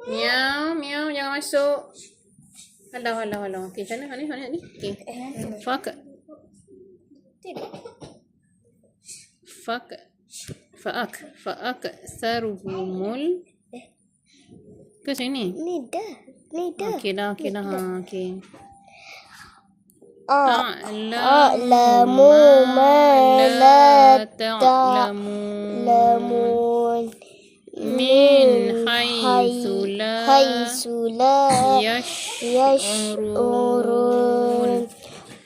Miau, miau, jangan masuk. Halau. Okey, macam mana ni? Okey. Fa'ak sarhumul. Ke sini? Ni dah. Okey dah. Ha, okey. A'lamu ma la ta'lamun min haitsu la yash'urun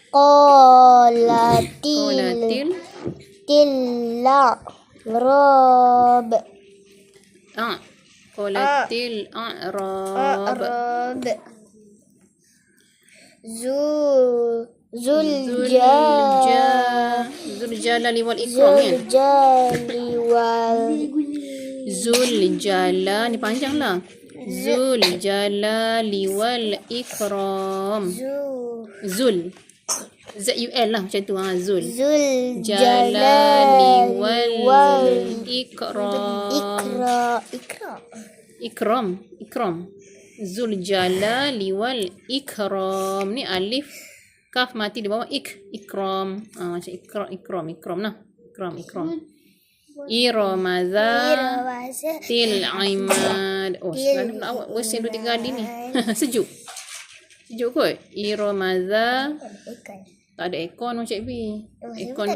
qalatil a'rab qalatil a'rab Zuljalali wal ikram kan? Zuljala ni panjang lah. Zuljalali wal ikram. Zul lah macam tu ha. Zuljalali wal ikram. Zuljalali wal ikram. Ni alif kaf mati di bawah ikram. Macam ikram nah. Ikram. Iramaza til imad. Sekarang nak awak bersin 2-3 kali ni. Sejuk kot. Iramaza. Tak ada aircon Cik B. Aircon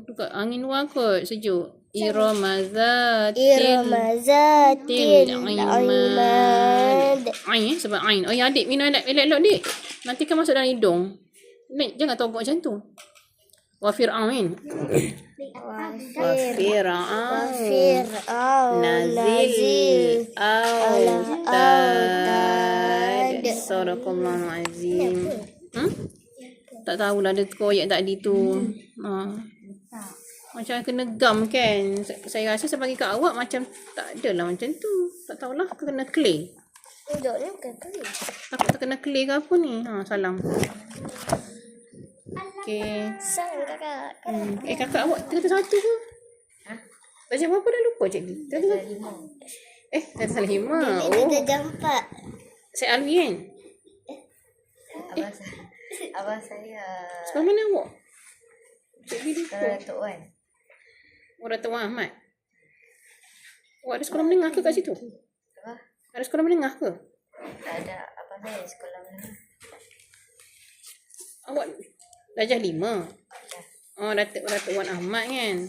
kat angin luar kot. Sejuk. Iramaza til imad. Ain sebab ain. Oh ya adik minum elok-elok dik. Nanti kan masuk dalam hidung. Nek jangan togok macam tu. Wa fir'aun. Nazil autad. Sadaqallahul azim. Tak tahulah dia koyak tadi tu. Macam kena gam kan. Saya rasa saya bagi kat awak macam tak adalah macam tu. Tak tahulah kena clay. Duduknya bukan clay. Takut terkena clay ke apa ni. Salam. Okey. Salam kakak. Kakak awak 31 ke? Baca berapa dah lupa Cik B? 35. Salah 5. Dia dah 4. Saya Alwi kan? Abang saya Sekolah mana awak? Cik B lupa. Datuk Wan. Datuk Wan Ahmad. Awak ada sekolah menengah ke kat situ? Apa? Ada sekolah menengah ke? Tak ada. Abang saya sekolah mana? Awak darjah 5. Datuk Wan Ahmad kan?